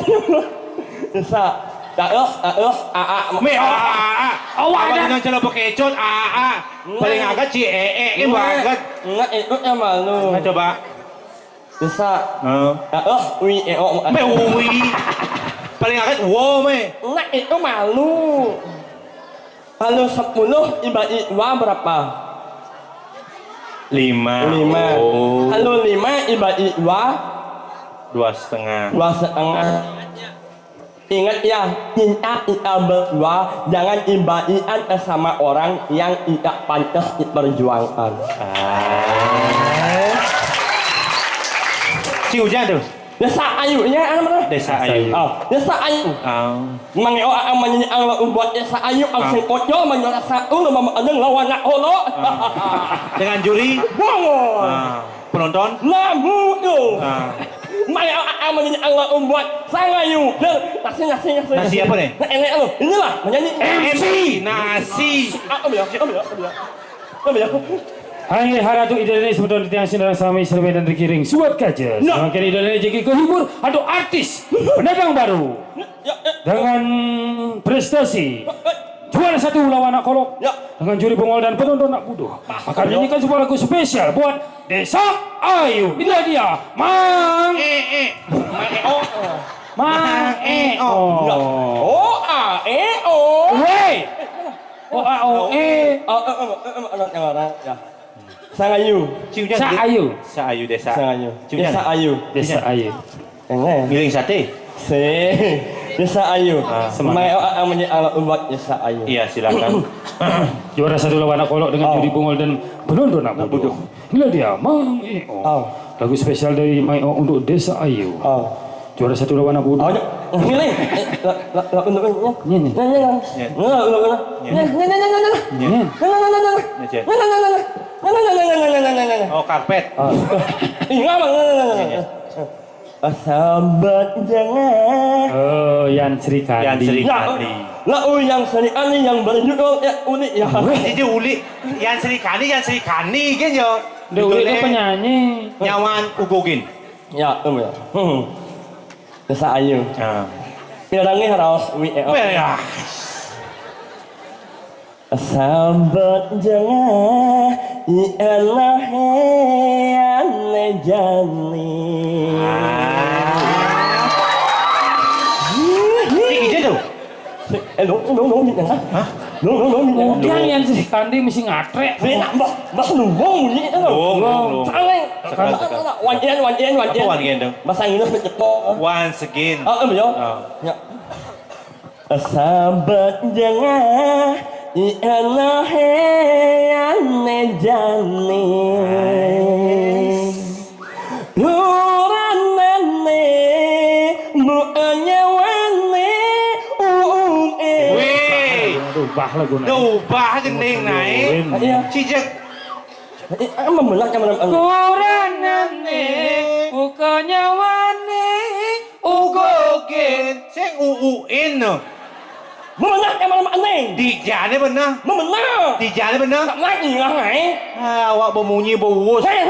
Desa. Daerah me awak ada yang pakai ecot paling agak ini banget Nggak itu yang malu. coba Desa. Wi me uwi paling agak wow me Nggak itu malu. Kalau 10 dibagi 2 berapa? 5 5. Kalau 5 dibagi 2 2,5 2,5. Ingat ya, kita berdua jangan ibadian sama orang yang tidak pantas diperjuangkan. si hujan tuh Desa Ayu nya ana mana? Desa Ayu. Desa Ayu. Mangeo ang manyanyi ang umbot Desa Ayu ang sing pojol menyora satu nama aneng lawan nak holo. Dengan juri Bongo. penonton. Lamu tu. Mangeo ang manyanyi ang umbot Sangayu. Nasi. Nasi apa nih? Nah, enak lu. Inilah menyanyi MC nasi. Hai haratu idolanya sebetulnya tiang sinarang sami serba dan dikiring suat kaca. Semakin idolanya jadi kehibur atau artis pendatang baru dengan prestasi juara 1 lawan anak kolok dengan juri bongol dan penonton nak bodoh. Akan nyanyikan sebuah lagu spesial buat Desa Ayu. Inilah dia Mang Sangayu. Sa Ayu desa. Desa Ayu. Giling sate. Desa Ayu. Semai ang menyanyi ang umbot Desa Ayu. Iya silakan. juara 1 lawan anak kolok dengan juri bongol dan penonton nak bodoh. Inilah dia Mang lagu spesial dari Mang untuk Desa Ayu. Juara 1 lawan anak bodoh. Milih. Oh karpet. Sahabat jangan. Yan Sri Kandi. Lau yang Sri Kandi yang berjudul ya unik ya. Jadi uli Yan Sri Kandi kan yo. Dewi itu penyanyi. Nyawan Ugogin. Ya, ya. Desa Ayu. Pirangnya harus Ya. Sahabat jangan ialah ane jani. Ini tuh. Lo minta hah? Lo minta. Yang Sri Kandi mesti ngatrek. Ini nambah nunggu ni tu. Nunggu. One end. Apa one end tu? Bahasa Inggris cepat. Once again. Betul. Ya. Sahabat jangan ialah ane jani. Nuranane muanyawani Ubah lagu nak. Ubah gending naik. Cijek. Memenak macam Kuranane ukanya wani Ugogin. Sing uuin no. Memenak macam aneh. Di jane benar. Memenak. Di jane benar. Tak naik ingah ngai. Awak berbunyi bau. Naik.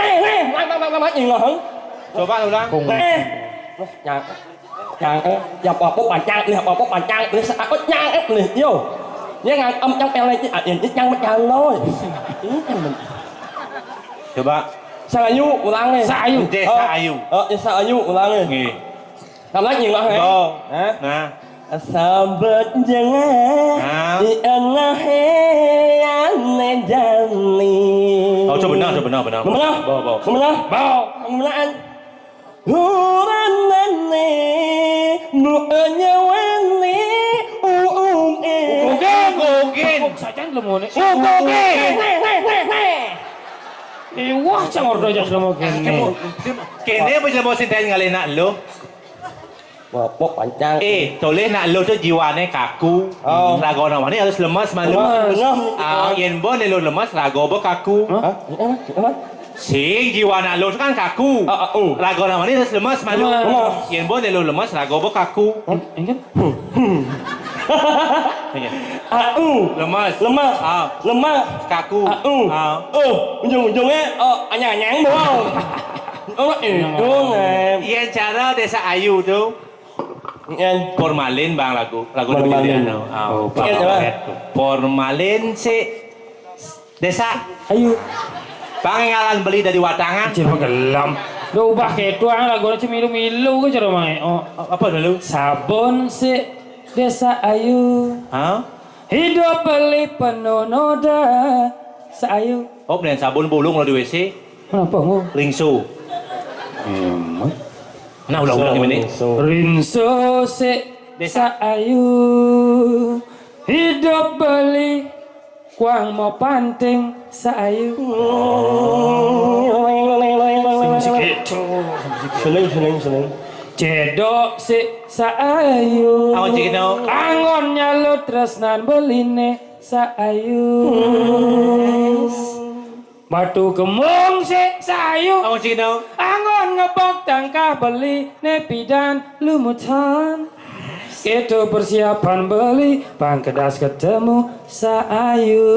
Naik ingah. Coba ulang. Yang apa panjang, lihat apa panjang, lihat aku nyang lihat yo. Dia ngang trong pele chứ ảnh trong một tràng thôi. Coba. Sangayu ulang nih. Desa Ayu. Desa Ayu ulang nih. Nggih. Kamu lagi ulang nih. Nah. Sahabat jangan dianah ane jani. Oh, coba benar. Bawa. Kemudian Huranane muanyawani Ugogin. Saja belum ni. Nih. Wah, cangor doja belum kene. Kene apa je mau sintain ngalih nak lo? Pok panjang. Toleh nak lo tu jiwane kaku. Rago nama ni harus lemas malu. Yen bon lo lemas rago bo kaku. Sing jiwa nak lo kan kaku. Rago nama ni harus lemas malu. Yen bon lo lemas rago bo kaku. Ingat? Lemas kaku. Ujung-ujungnya anyang-anyang doang. Yen cara Desa Ayu tu formalin bang lagu Formalin. Formalin si Desa Ayu. Bang ngalan beli dari watangan. Cuma gelam. Lo ubah ke tuang lagu ni milu-milu ke cara mai. Apa dulu? Sabun si Desa Ayu. Hidup beli penuh noda Ayu. Oh, belian sabun bulung lo di WC. Kenapa mu? Ringsu. Nah, ulang ini. Rinso si Desa Ayu. Hidup beli kuang mau panting Ayu. Seneng. Cedok si saayu. Awan cikino. Angon nyalut tresnan beline saayu. Batu kemung si saayu. Awan cikino. Angon ngebok tangkah beli nepidan lumutan. Itu persiapan beli pangkedas ketemu saayu.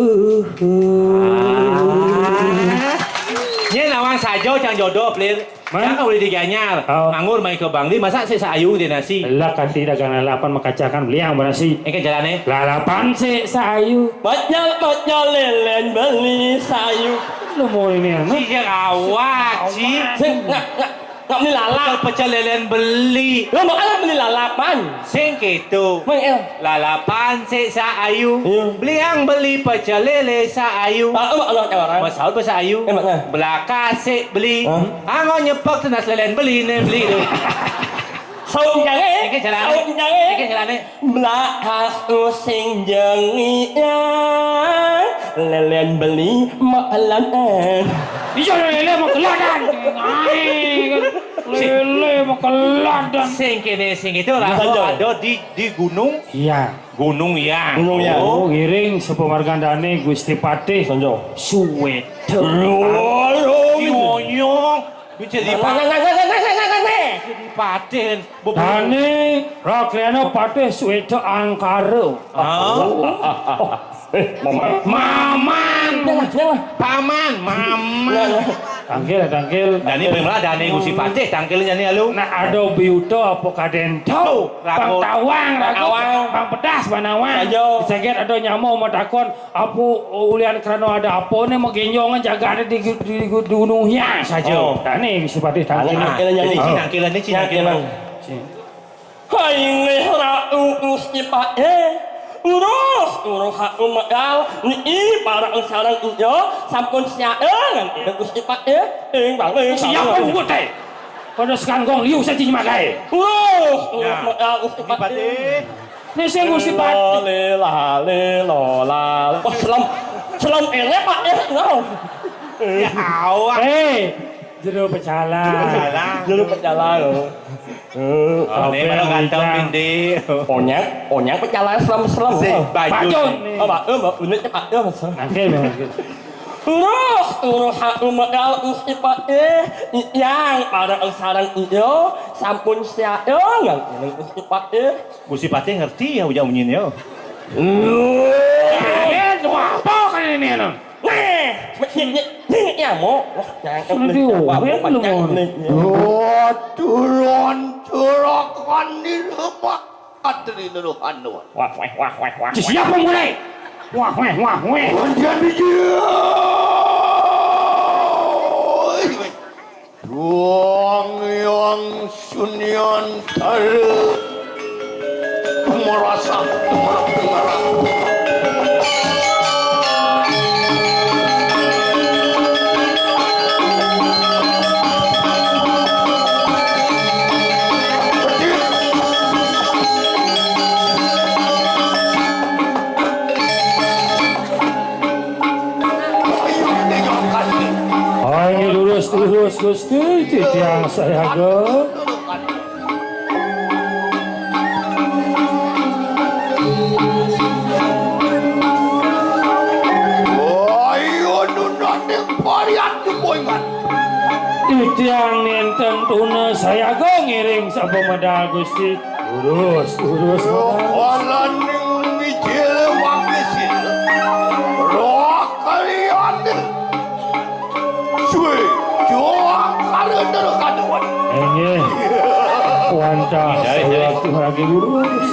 Nya nawan sajo cang jodoh pelir. Yang kau boleh diganyar. Anggur main ke Bangli masa si sayu di nasi. Lah kan tidak dagang lalapan makacakan beliang berasi. Ini jalannya. Lalapan si saayu. Bocol lelen beli sayu. Lu mau ini ya? Si awak si. Nggak beli lalap. Pecel lelen beli. Lo makanya beli lalapan. Sing gitu. Lalapan si saayu. Beliang beli pecel lele saayu. Masal bahasa ayu. Belaka si beli. Angon nyepok tenas lelen beli ne beli tu. Saung jange. Ini jalan. Saung jange. Ini jalan. Belaka using jenginya. Lelen beli malan. Iya lele mau keladan. Lele mau keladan. Sing kene sing itu lah. Ada di gunung. Iya. Gunung ya. Gunung ya. Oh, giring sepemargandane Gusti Patih. Sonjo. Suwete. Nyonyong. Bisa di Patih. Dane Rakreno Patih suwete angkaro. Maman. Paman, maman. Tangkil. Dan ini benar Dani Gusti Patih tangkilnya nih lu. Nah ada biuto apa kadento. Bang tawang, bang pedas, bang nawang. Seget ada nyamuk mau takon. Apa ulian kerana ada apa nih mau genjongan jaga ada di gunung hiang saja. Nah ini Gusti Patih tangkil. Tangkilan ini tangkilan. Hai ngehra Gusti Patih. Urus hak umagal ni para sarang ijo sampun siaeun Gusti Patih bang siapa buat teh pada sekanggong liu saja makai modal Gusti Patih ni sing Gusti Patih lola selam ele Pak Ya awak. Jero pecala. Jero pecala lho. Ini malah ganteng pindi. Onyang pecala selam-selam. Baju. Mbak unit Pak. Nangke. Urus hak umagal Gusti Patih yang para sarang ijo sampun siaeun Gusti Patih. Gusti Patih ngerti ya ujang bunyinya. Apa kan ini nang? Ya mau. Turun curakan di rumah Adri Nuruhan. Wah. Siapa mulai? Wah. Jadi Ruang yang sunyian tare merasa Lurus Gusti titiang saya go. ayo nundak varian kepoingan. Titiang nenten tuna saya go ngiring sapa medal Gusti. Lurus. Walan ning mijil wangisil. Roh kalian. Suwe, joang kalian terkaduan. Enggih. Wanta saya lagi lurus.